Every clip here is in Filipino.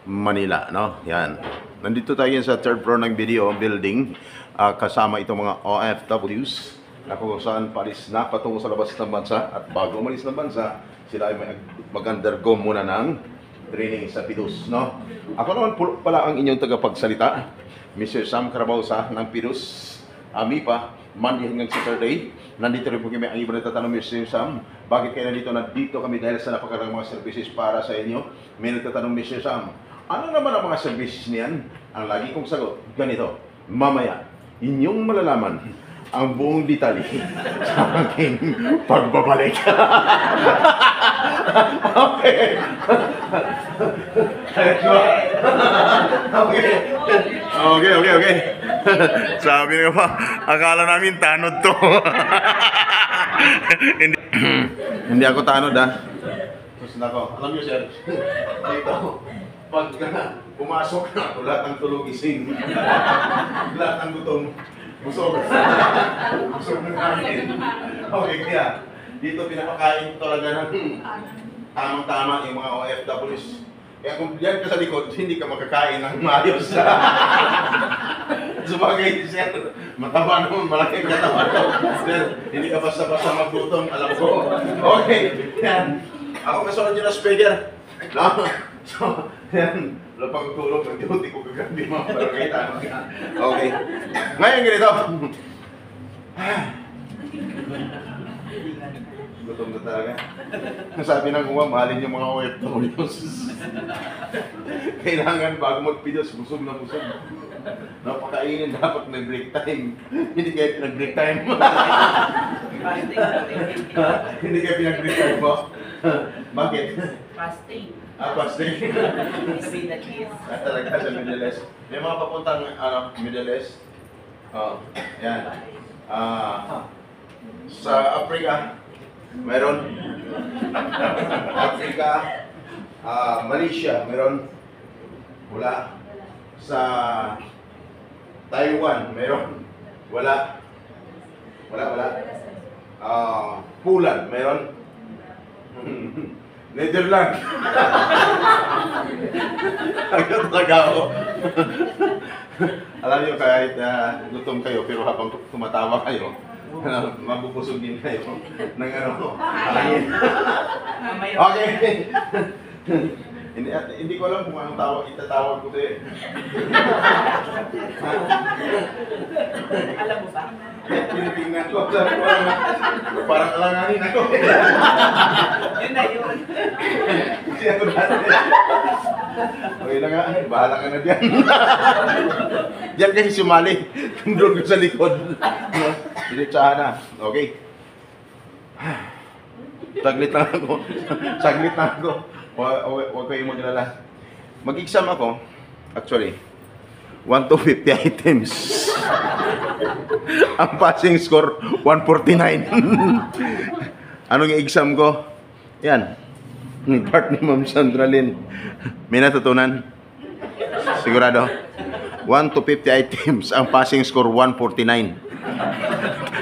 Manila, no? Yan. Nandito tayo sa third floor ng video building, kasama itong mga OFWs na kung saan palis na patungo sa labas ng bansa, at bago umalis ng bansa, sila ay mag-undergo muna ng training sa PIDUS, no? Ako naman pala ang inyong tagapagsalita, Mr. Sam Carabausa ng PIDUS, AMIPA, Monday hanggang Saturday. Nandito rin po kami. Ang iba nagtatanong, Mr. Sam, bakit kayo nandito? Nandito kami dahil sa napakaraming mga services para sa inyo. May nagtatanong, Mr. Sam, ano naman ang mga services niyan? Ang lagi kong sagot, ganito, mamaya, inyong malalaman ang buong detalye sa aking pagbabalik. Okay. Okay. Sabi nga pa, akala namin tanod to. Hindi ako tanod, ha. Tapos ako, alam niyo, sir, dito, pag pumasok na ako, lahat ng tulog gising. Lahat ng gutom, busog. Busog na namin. Okay, kaya dito pinapakain talaga ng tamang-tama yung mga OFWs. Kaya kung diyan ka sa likod, hindi ka makakain ng maayos. Sabagay, sir, mataba naman, malaki ang katawan ko. Sir, hindi ka basta-basta maglutom, alam ko. Okay, yan. Ako kasunod yun na speaker. No? So, yan. Wala pang tulog, nag-duty ko kagabi mga barangay. Okay. Ngayon ganito. Gutom na talaga. Sabi ng uwa, mahalin yung mga OFWs. Kailangan bago mag-PIDUS, busog na busog. Napakainin, dapat may break time. Hindi kayo pinag-break time. Hindi kayo pinag-break time po. Bakit? Fasting. Fasting. Talaga sa Middle East. May mga papuntang Middle East. Yan. Sa Africa, meron. Africa, Malaysia, meron. Wala. Sa Taiwan, meron. Wala. Poland, meron. Netherlands. Agad talaga ako. Alam niyo, kahit gutom kayo, pero habang tumatawa kayo, mabubusog din kayo ng hangin. Okay. Hindi ko alam kung anong itatawag ko to eh. Alam mo ba? Tinitingnan ko, parang alanganin ako. Yun na yun. Kasi ako dati. Okay na nga, bahala ka na dyan. Diyan kasi sumali. Doon ko sa likod. Diretsahan na. Okay. Saglit lang ako. Huwag kayong maglala. Mag-exam ako. Actually, 1 to 50 items. Ang passing score, 149. Anong exam ko? Yan. Part ni Ma'am Sandra Lynn. May natutunan? Sigurado? 1 to 50 items. Ang passing score, 149.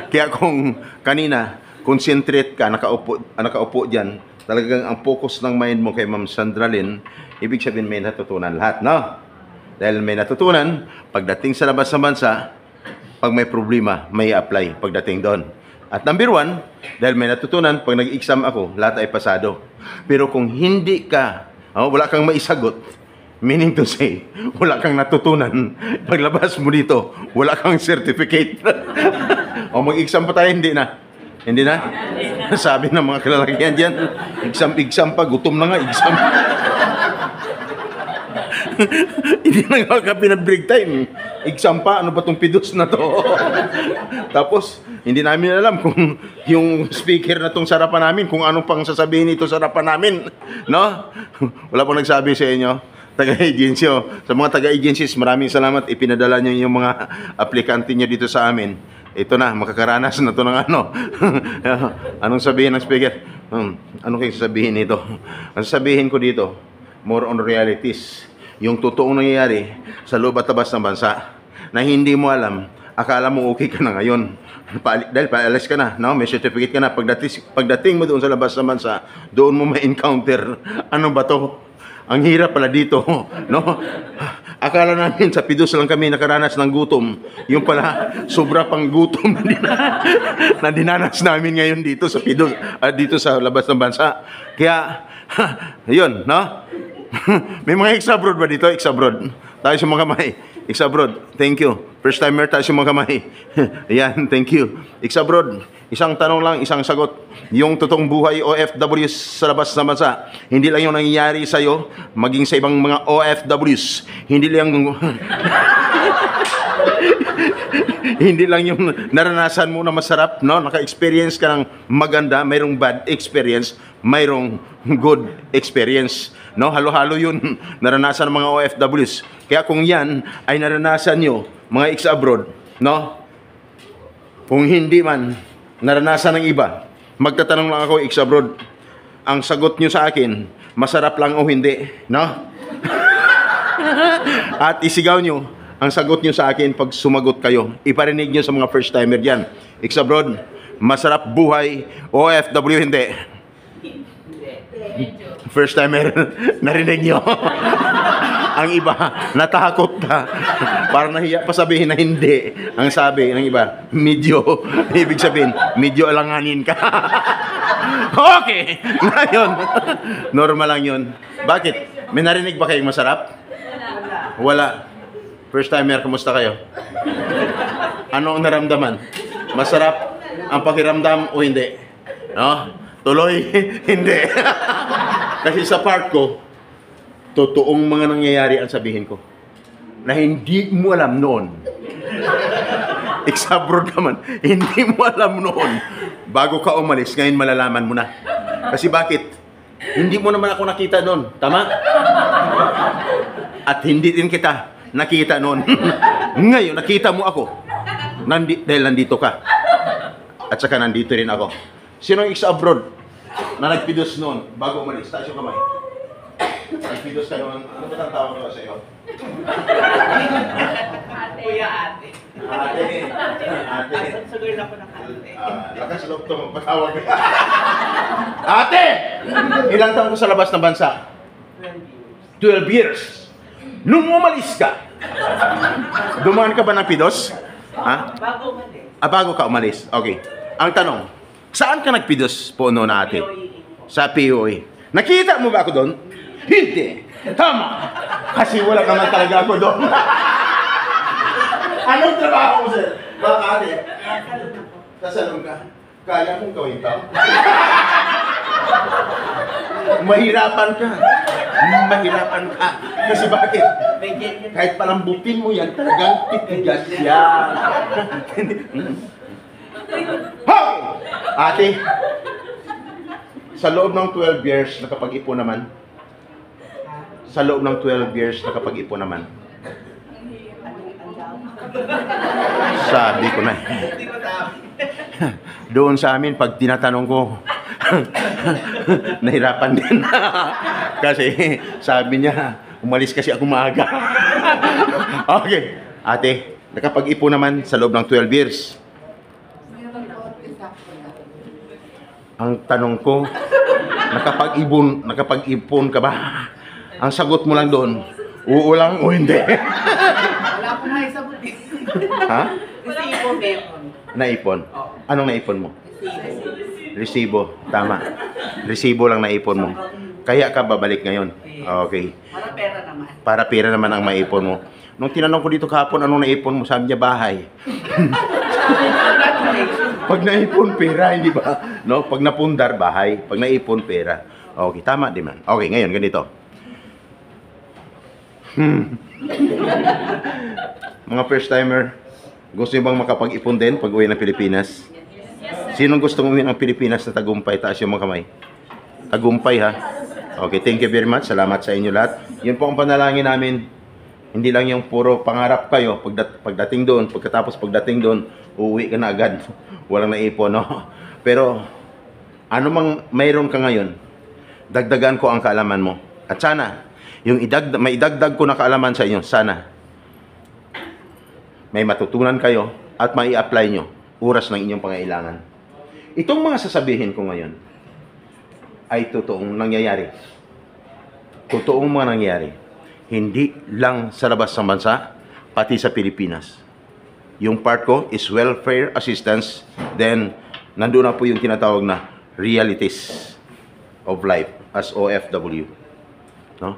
Kaya kung kanina, concentrate ka, nakaupo dyan, talagang ang focus ng mind mo kay Ma'am Sandra Lynn, ibig sabihin may natutunan lahat, no? Dahil may natutunan, pagdating sa labas ng bansa, pag may problema, may apply pagdating doon. At number 1, dahil may natutunan, pag nag-exam ako, lahat ay pasado. Pero kung hindi ka, wala kang maisagot, meaning to say, wala kang natutunan, paglabas mo dito, wala kang certificate. O mag-exam pa tayo, hindi na. Hindi na? Sabi ng mga kalalakihan dyan, exam pa, gutom na nga, exam. Hindi na nga pinag-break time. Exam pa, ano ba itong PIDUS na to? Tapos, hindi namin alam kung yung speaker na itong sarapan namin, kung anong pang sasabihin ito sarapan namin. No? Wala pong nagsabi sa inyo. Taga-agency. Sa mga taga-agencies, maraming salamat. Ipinadala nyo yung mga aplikante nyo dito sa amin. Ito na, makakaranas na ito ng ano. Anong sabihin ng speaker? Ano kayong sasabihin nito? Ang sasabihin ko dito, more on realities. Yung totoong nangyayari sa loob at labas ng bansa na hindi mo alam, akala mo okay ka na ngayon. Dahil paalis ka na, no? May certificate ka na. Pagdating mo doon sa labas ng bansa, doon mo ma-encounter, ano ba to? ang hirap pala dito, no? Akala namin sa Pidos lang kami nakaranas ng gutom. Yung pala, sobra pang gutom na dinanas namin ngayon dito sa Pidos, dito sa labas ng bansa. Kaya, yun, no? May mga ex-abroad ba dito? Ex-abroad. Tayo sa mga kamay. Ex-abroad. Thank you. First timer tayo sa mga kamay. Ayan, thank you. Ex-abroad. Isang tanong lang, isang sagot. Yung totoong buhay OFWs sa labas ng bansa, hindi lang yung nangyayari sa'yo, maging sa ibang mga OFWs. Hindi lang hindi lang yung naranasan mo na masarap, no? Naka-experience ka ng maganda, mayroong bad experience, mayroong good experience, no? Halo-halo yun, naranasan ng mga OFWs. Kaya kung yan ay naranasan nyo, mga ex-abroad, no? Kung hindi man naranasan ng iba, magtatanong lang ako, ex-abroad, ang sagot nyo sa akin, masarap lang o hindi, no? At isigaw nyo ang sagot nyo sa akin pag sumagot kayo. Iparinig nyo sa mga first timer dyan. Ex-abroad, masarap buhay, OFW hindi. First timer, narinig nyo. Ang iba, natakot na. Parang nahiya pa sabihin na hindi. Ang sabi ng iba, medyo, ibig sabihin, medyo alanganin ka. Okay, ngayon, normal lang yun. Bakit? May narinig ba kayong masarap? Wala. First timer, kumusta kayo? Ano ang naramdaman? Masarap ang pakiramdam o hindi? No? Tuloy, hindi. Kasi sa part ko, totoong mga nangyayari ang sabihin ko. Na hindi mo alam noon. Ex-abroad ka man, hindi mo alam noon. Bago ka umalis, ngayon malalaman mo na. Kasi bakit? Hindi mo naman ako nakita noon. Tama? At hindi din kita nakita noon. Ngayon, nakita mo ako. Dahil nandito ka. At saka nandito rin ako. Sino yung ex-abroad na nagpidos noon bago umalis? Taas yung kamay. Nagpidos ka noon. Ano ba ang tawag ko sa iyo? Ate. Kuya ate. Ate. Ate. Sugar na po ng ate. Lakas loob to magpatawag. Ate! Ilang taon ka sa labas ng bansa? 12 years. Nung umalis ka, dumaan ka ba ng Pidos? Ha? Bago umalis. Bago ka umalis. Okay. Ang tanong, saan ka nagpidos po noon ate? Sa POE. Nakita mo ba ako doon? Hindi. Tama. Kasi wala naman talaga ako doon. Anong trabaho mo, sir? Mga ate? Kasalong ka? Kaya mong gawin to? Mahirapan ka. Mahirapan ka. Kasi bakit? Kahit palambutin mo yan, talagang titigas yan. Hoy! Ate, sa loob ng 12 years, nakapag-ipon naman. Sa loob ng 12 years, nakapag-ipon naman. Sabi ko na. Doon sa amin, pag tinatanong ko, nahirapan din. Kasi sabi niya, umalis kasi ako maaga. Okay. Ate, nakapag-ipon naman sa loob ng 12 years. Ang tanong ko, nakapag-ipon ka ba? Ang sagot mo lang doon, oo lang o hindi. Wala po na isa buti. Ha? Resibo meron. Naipon? Anong naipon mo? Resibo. Resibo, tama. Resibo lang naipon mo. Kaya ka babalik ngayon. Okay. Para pera naman. Para pera naman ang maipon mo. Nung tinanong ko dito kahapon, anong naipon mo? Sabi niya, bahay. Pag naipon, pera, hindi ba? No? Pag napundar, bahay. Pag naipon, pera. Okay, tama din man. Okay, ngayon, ganito. Mga first timer, gusto niyo bang makapag-ipon din pag uwi ng Pilipinas? Sinong gusto uwi ng Pilipinas na tagumpay? Taas yung mga kamay. Tagumpay, ha? Okay, thank you very much. Salamat sa inyo lahat. Yun po ang panalangin namin. Hindi lang yung puro pangarap kayo. Pagdating doon, pagdating doon, uuwi ka na agad. Walang naipon, no? Pero, ano mang mayroon ka ngayon, dagdagan ko ang kaalaman mo. At sana, yung may idagdag ko na kaalaman sa inyo, sana, may matutunan kayo at may apply nyo oras ng inyong pangailangan. Itong mga sasabihin ko ngayon ay totoong nangyayari. totoong mga nangyari. Hindi lang sa labas ng bansa, pati sa Pilipinas. Yung part ko is welfare assistance. Then, nandun na po yung tinatawag na realities of life as OFW. No?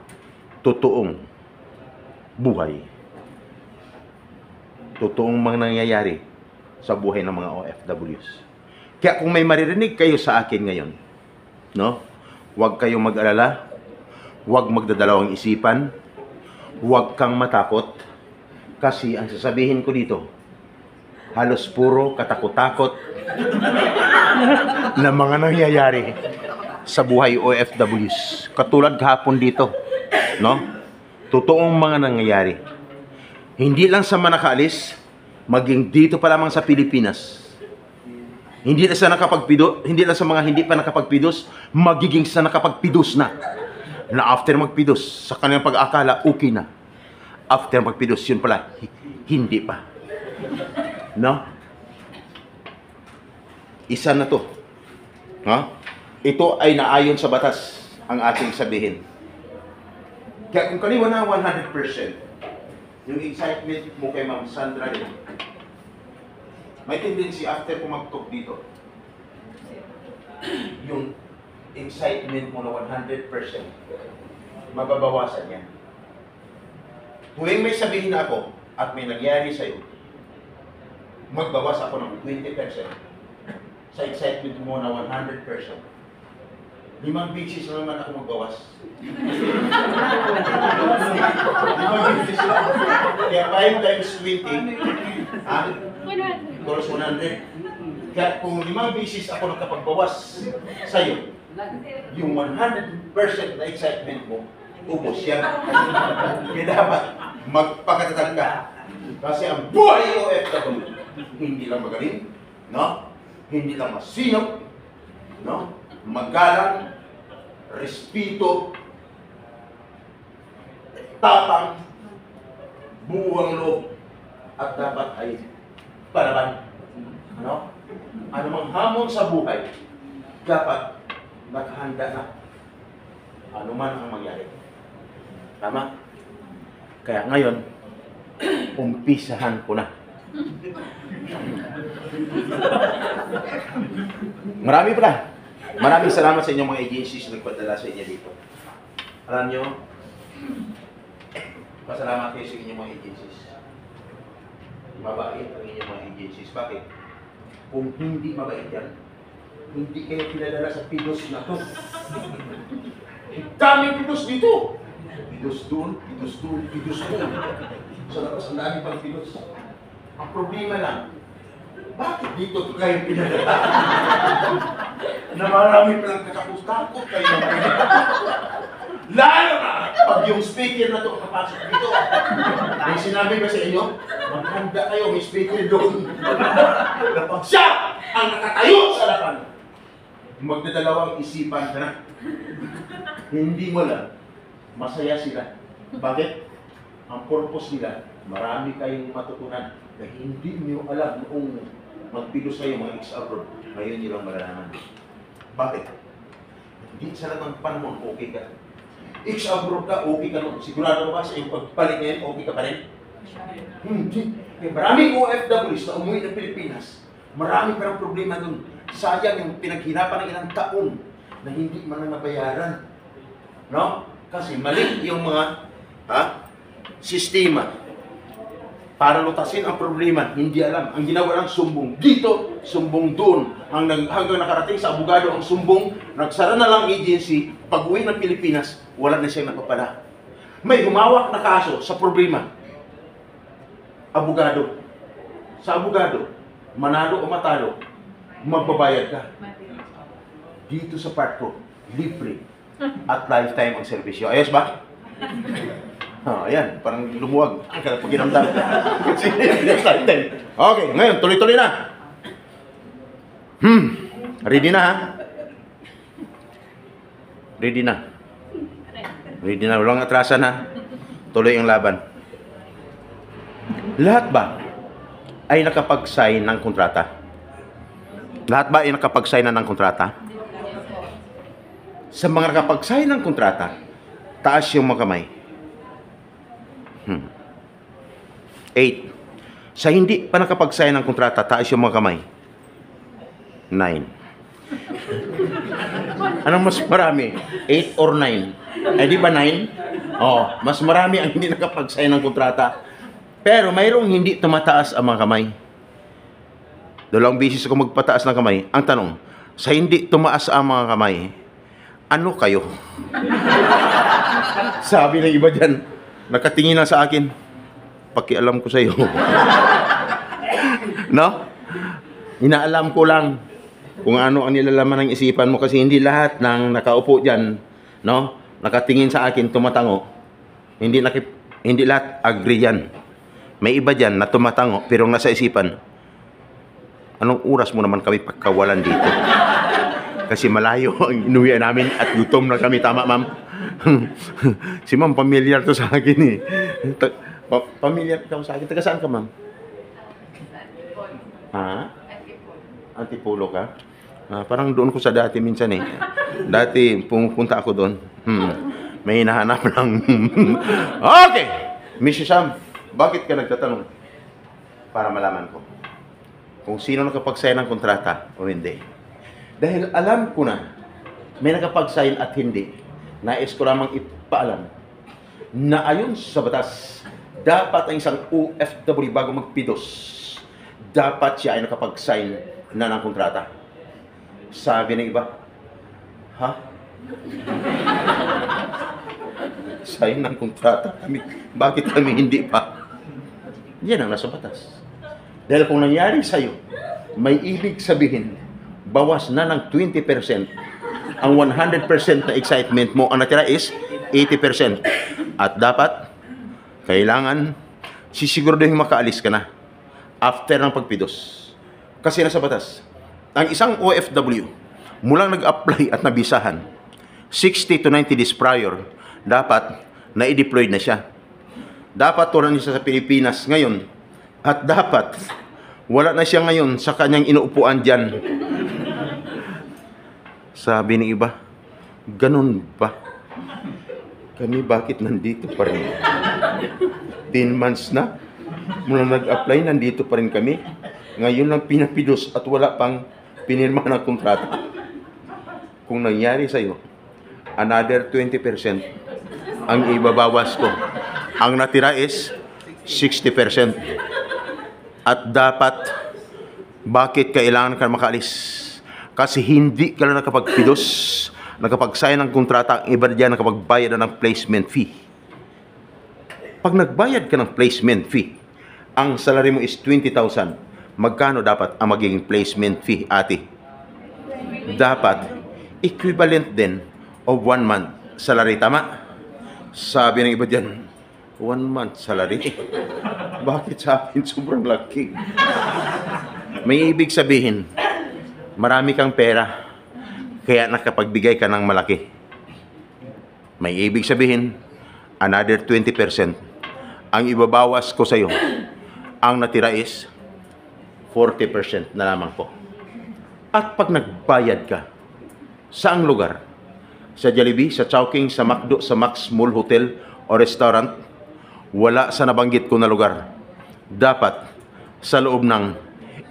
Totoong buhay. Totoong mga nangyayari sa buhay ng mga OFWs. Kaya kung may maririnig kayo sa akin ngayon, no? Huwag kayong mag-alala, huwag magdadalawang isipan, huwag kang matakot, kasi ang sasabihin ko dito, halos puro katakot-takot na mga nangyayari sa buhay OFWs. Katulad kahapon dito, no? Totoong mga nangyayari. Hindi lang sa Manakaalis, maging dito pa lamang sa Pilipinas. Hindi lang sa mga hindi pa nakapagpidos, magiging sa nakapagpidos na. Na after magpidos, sa kanilang pag-akala, okay na. After magpidos, yun pala, hindi pa. No? Isa na to. Ha? Ito ay naayon sa batas, ang ating sabihin. Kaya kung kaliwa na 100%, yung excitement mo kay Ma'am Sandra rin, may tendency after pumagtok dito, yung excitement mo na 100%, mababawasan yan. Tuwing may sabihin ako at may nangyari sa'yo, magbawas ako ng 20% sa excitement mo na 100%. 5 beses na naman ako magbawas. 5 beses lang. Kaya 5 times 20, equals 100. Kaya kung 5 beses ako nakapagbawas sa'yo, yung 100% na excitement mo, ubos yan. Kaya dapat magpakatatag ka. Kasi ang buhay OFW, hindi lang magaling, no? Hindi lang masinop, no? Magalang, respeto, tapang, buwang loob, at dapat ay palaban. No? Anumang hamon sa buhay, dapat nakahanda na. Ano man ang mangyari. Tama? Kaya ngayon, umpisahan ko na. Marami pala. Maraming salamat sa inyong mga agencies na nagpadala sa inyo dito. Alam nyo, pasalamat kayo sa inyong mga agencies. Mabait ang inyong mga agencies. Bakit? Kung hindi mabait yan, hindi kayo pinadala sa pidos na to. Daming pidos dito. Pidos doon, pidos doon, pidos doon. Sa labas, ang dami pang pidos. Ang problema lang, bakit dito kayo pinadala? Na marami palang kakapos-takot kayo na pinadala. Lalo na pag yung speaker na ito kapasok dito. May sinabi ba sa inyo? Maghanda kayo, may speaker doon. Kapag siya ang nakatayo sa harapan, magdadalawang isipan ka na. Hindi mo lang, masaya sila. Bakit? Ang purpose nila, marami kayong matutunan na hindi niyo alam noong magpilos kayo mga ex-abroad. Ngayon niyo lang malalaman. Bakit? Hindi sa lahat ng panahon, okay ka. Ex-abroad ka, okay ka. Sigurado ka ba sa iyong pagpalit ngayon, okay ka pa rin? Hindi. Maraming OFWs na umuwi ng Pilipinas, marami pa ng problema dun. Sayang yung pinaghirapan ng ilang taon na hindi man na nabayaran. No? Kasi mali yung mga sistema para lutasin ang problema, hindi alam. Ang ginawa ng sumbong dito, sumbong doon. Hanggang nakarating sa abogado ang sumbong, nagsara na lang agency, pag-uwi ng Pilipinas, wala na siyang napapala. May humawak na kaso sa problema. Abogado. Sa abogado, manalo o matalo, magbabayad ka. Dito sa part ko, libre at lifetime ang serbisyo. Ayos ba? Ayan, parang lumuwag. Ang pag-inamdam. Okay, ngayon, tuloy-tuloy na. Ready na ha? Ready na. Ready na, walang atrasan ha. Tuloy ang laban. Lahat ba ay nakapag-sign ng kontrata? Lahat ba ay nakapag-sign na ng kontrata? Sa mga nakapag-sign ng kontrata, Taas yung mga kamay. 8. Sa hindi pa nakapag-sign ng kontrata, taas yung mga kamay. 9. Anong mas marami? 8 or 9? Di ba 9? Oh, mas marami ang hindi nakapag-sign ng kontrata. Pero mayroong hindi tumataas ang mga kamay. 2 beses ako magpataas ng kamay. Ang tanong, sa hindi tumaas ang mga kamay, ano kayo? Sabi ng iba dyan, nakatingin lang sa akin, pakialam ko sa iyo. No? Inaalam ko lang kung ano ang nilalaman ng isipan mo kasi hindi lahat ng nakaupo dyan, no? Nakatingin sa akin, tumatango. Hindi lahat agree yan. May iba dyan na tumatango pero nasa isipan, anong oras mo naman kami pagkawalan dito? Kasi malayo ang inuwi namin at gutom na kami. Tama, ma'am? Si ma'am, familiar to sa akin eh. Familiar ka sa akin. Taga saan ka, ma'am? Ha? Antipolo ka? Parang doon ko sa dati minsan eh. Dati pumupunta ako doon. May hinahanap ng... Okay! Mrs. Sam, bakit ka nagtatanong? Para malaman ko kung sino nakapag-sign ng kontrata o hindi. Dahil alam ko na may nakapag-sign at hindi, nais ko lamang ipaalam na ayon sa batas, dapat ang isang OFW bago magpidos, dapat siya ay nakapag-sign na ng kontrata. Sabi ng iba, ha? Sign ng kontrata? Bakit kami hindi pa? Yan ang nasa batas. Dahil kung nangyari sa'yo, may ibig sabihin, bawas na ng 20%. Ang 100% na excitement mo, ang natira is 80%. At dapat, kailangan, sisiguraduhin makaalis ka na after ng pagpidos. Kasi nasa batas, ang isang OFW, mulang nag-apply at nabisahan, 60 to 90 days prior, dapat na-deploy na siya. Dapat turan niya sa Pilipinas ngayon. At dapat, wala na siya ngayon sa kanyang inuupuan dyan. Sabi ng iba, ganun ba? Kami bakit nandito pa rin? 10 months na, mula nag-apply, nandito pa rin kami. Ngayon lang pinapidos at wala pang pinirma ng kontrata. Kung nangyari sa'yo, another 20% ang ibabawas ko. Ang natira is 60%. At dapat, bakit kailangan ka makaalis? Kasi hindi ka lang nakapagpidos, nakapag-sign ng kontrata, ang iba dyan nakapagbayad na ng placement fee. Pag nagbayad ka ng placement fee, ang salary mo is 20,000. Magkano dapat ang magiging placement fee, ate? Dapat, equivalent din of 1 month salary, tama? Sabi ng iba dyan, 1 month salary? Bakit sa akin sobrang laki? May ibig sabihin, marami kang pera, kaya nakapagbigay ka ng malaki. May ibig sabihin, another 20%. Ang ibabawas ko sa'yo, ang natira is 40% na lamang po. At pag nagbayad ka, saang lugar? Sa Jollibee, sa Chowking, sa McDo, sa Max Mall Hotel o restaurant, wala sa nabanggit ko na lugar. Dapat sa loob ng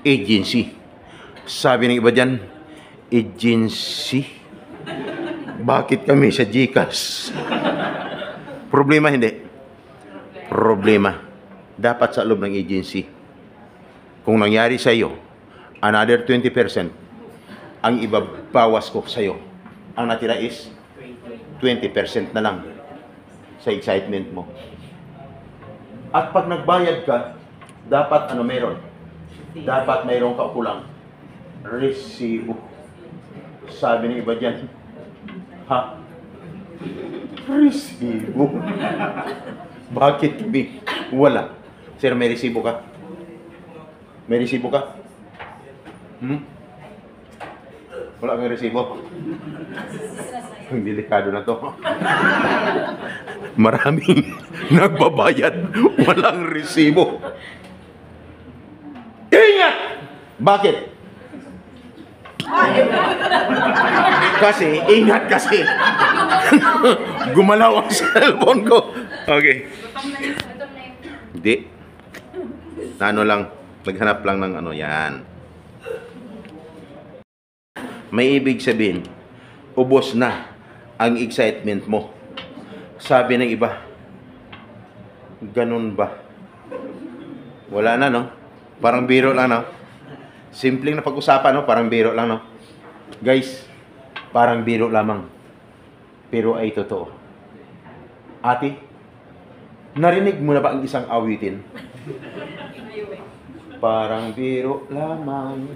agency. Sabi ng iba dyan, agency? Bakit kami sa GCash? Problema hindi? Problema. Dapat sa loob ng agency. Kung nangyari sa iyo, another 20%, ang ibabawas ko sa iyo. Ang natira is 20% na lang sa excitement mo. At pag nagbayad ka, dapat ano meron? Dapat mayroong kaukulang resibo. Sabi ng iba dyan, ha? Resibo? Bakit kami? Wala. Sir, may resibo ka? May resibo ka? Wala kang resibo? Ang delikado na to. Maraming nagbabayad, walang resibo. Ingat! Bakit? Kasi, ingat kasi. Gumalaw ang cellphone ko. Okay. Hindi. Ano lang, naghanap lang ng ano, yan. May ibig sabihin, ubos na ang excitement mo. Sabi ng iba, ganun ba? Wala na, no? Parang biro lang, no? Simpleng na pag-usapan, no? Parang biro lang, no? Guys, parang biro lamang. Pero ay totoo. Ate, narinig mo na ba ang isang awitin? Parang biro lamang,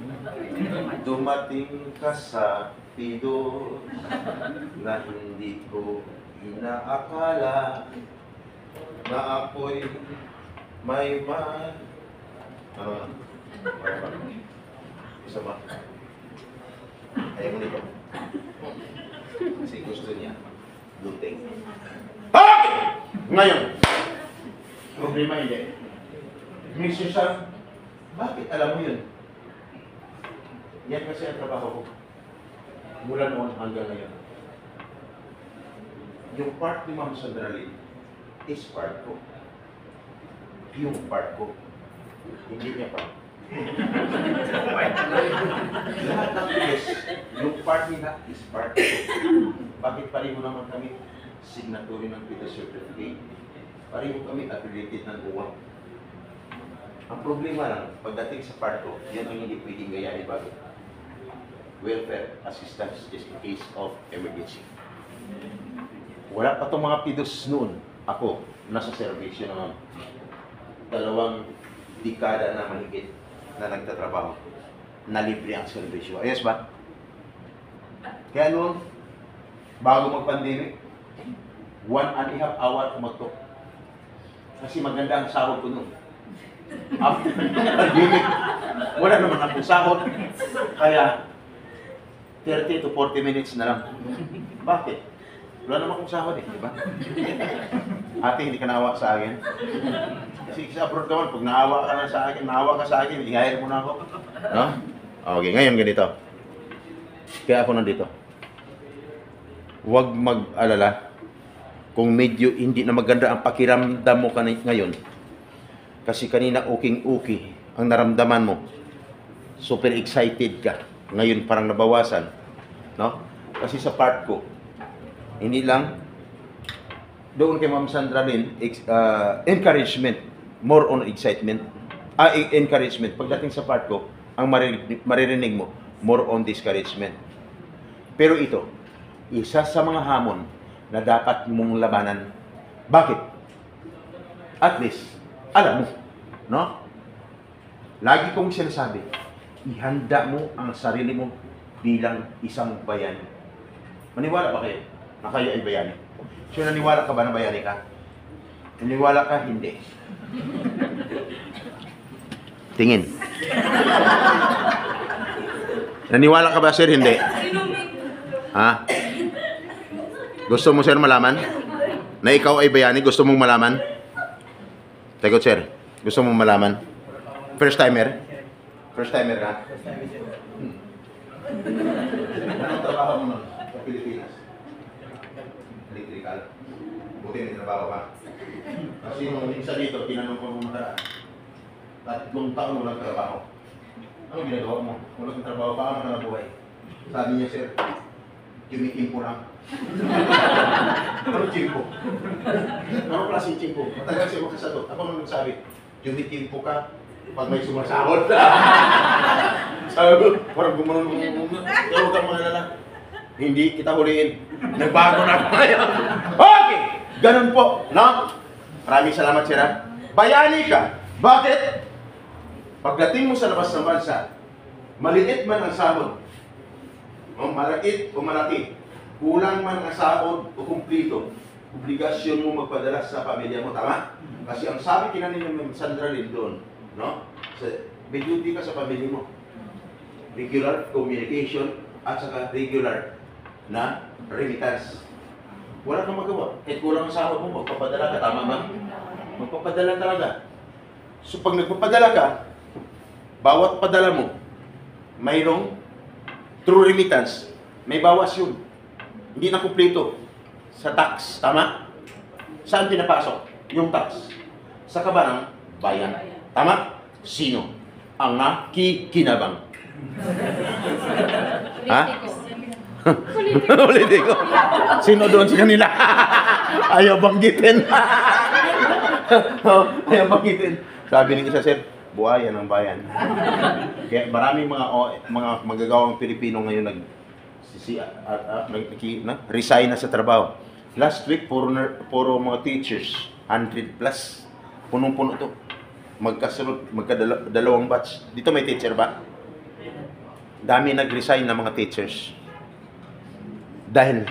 dumating ka sa pido na hindi ko inaakala na ako'y may man. Ano? Isa ba? Ayaw mo nito. Kasi gusto niya. Luting. Okay! Ngayon, problema hindi. Mr. Sam, bakit alam mo yun? Yan kasi ang trabaho ko. Mula noon hanggang ngayon. Yung part ni Ma'am Sandra Lynn is part ko. Yung part ko. Hindi niya part. Lahat ng yes, yung part nila is part ko. Bakit pareho naman kami signatory ng Peter Certificate? Pareho kami affiliated ng uwang. Ang problema lang, pagdating sa part ko, yan ang hindi pwedeng gayahin bago. Welfare assistance just in case of emergency. Wala pa itong mga pidos noon. Ako, nasa servisyo naman. 2 dekada na mahigit na nagtatrabaho. Nalibre ang servisyo. Ayos ba? Kaya noon, bago mag-pandemic, 1.5 hour kumagto. Kasi maganda ang sahod ko noon. After pandemic, wala naman akong sahod. Kaya, 30 to 40 minutes na lang. Bakit? Wala naman akong sahod eh, di ba? Ate, hindi ka naawa sa akin. Kasi sa abroad naman, pag naawa ka na sa akin, naawa ka sa akin, i-hire mo na ako. No? Okay, ngayon ganito. Kaya ako nandito. Huwag mag-alala kung medyo hindi na maganda ang pakiramdam mo ngayon. Kasi kanina uking-uki ang naramdaman mo. Super excited ka. Ngayon parang nabawasan. No? Kasi sa part ko, hindi lang doon kay Ma'am Sandra Lynn, encouragement, more on excitement. Encouragement. Pagdating sa part ko, ang maririnig mo, more on discouragement. Pero ito, isa sa mga hamon na dapat mong labanan. Bakit? At least, alam mo, no? Lagi kong sinasabi, ihanda mo ang sarili mo bilang isang bayani. Maniwala ba kayo na kayo ay bayani? So, naniwala ka ba na bayani ka? Naniwala ka? Hindi. Tingin. Naniwala ka ba, sir? Hindi. Ha? Gusto mo, sir, malaman? Na ikaw ay bayani? Gusto mong malaman? Teko, sir. Gusto mong malaman? First timer? First timer ka? Anong trabaho mo nun sa Pilipinas? Electrical. Buti may trabaho ka. Kasi nung isa dito, tinanong ko nung nakaraan, 3 taon walang trabaho. Anong ginagawa mo? Walang trabaho, paano ka nabuhay? Sabi niya, sir, kimikimpo lang. Ano chimpo? Ano klaseng chimpo? Matagal siya magsasagot. Ako nang nagsabi, kimikimpo ka pag may sumasahod. Sabi ko, parang gumanon mo. Pero huwag kang mangalala. Hindi kita huliin. Nagbago na ako ngayon. Okay! Ganun po, no? Maraming salamat, sir. Bayani ka. Bakit? Pagdating mo sa labas ng bansa, maliit man ang sahod, o maliit o malaki, kulang man ang sahod o kumplito, obligasyon mo magpadala sa pamilya mo, tama? Kasi ang sabi kinanin ng Sandra Lynn doon, no? May duty ka sa pamilya mo. Regular communication at saka regular na remittance. Wala kang magawa. Kahit kulang ang sahod mo, magpapadala ka, tama ba? Magpapadala talaga. So pag nagpapadala ka, bawat padala mo, mayroong Through remittance, may bawas yun. Hindi na kumpleto sa tax. Tama? Saan pinapasok yung tax? Sa kabanang bayan. Tama? Sino ang nakikinabang? Ha? Politiko. Sino doon sa kanila? Ayaw banggitin. Ayaw banggitin. Sabi ng isa, sir, buhayan ang bayan. Kaya maraming mga magagawang Pilipino ngayon resign na sa trabaho. Last week, puro mga teachers, 100 plus. Punong-puno to. Magkadalawang batch. Dito may teacher ba? Dami nag-resign na mga teachers. Dahil,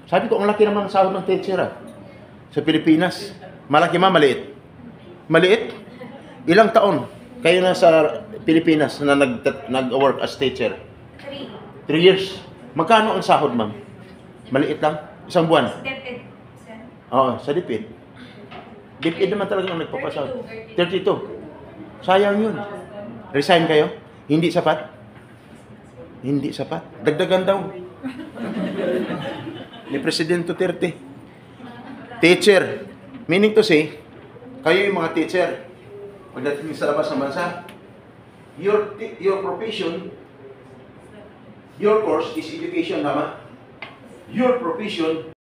sabi ko, ang laki naman ang sahod ng teacher sa Pilipinas. Malaki maliit? Maliit? Ilang taon kayo na sa Pilipinas na nag-work as teacher? 3 years. Magkano ang sahod, ma'am? Maliit lang? Isang buwan? DepEd. Oo, sa DepEd. DepEd naman talaga ang nagpapasahod. 32. Sayang yun. Resign kayo? Hindi sapat? Hindi sapat. Dagdagan daw. Ni Presidente Duterte. Teacher. Meaning to say, kayo yung mga teacher. Pagdating sa labas ng bansa, your profession, your course is education, tama? Your profession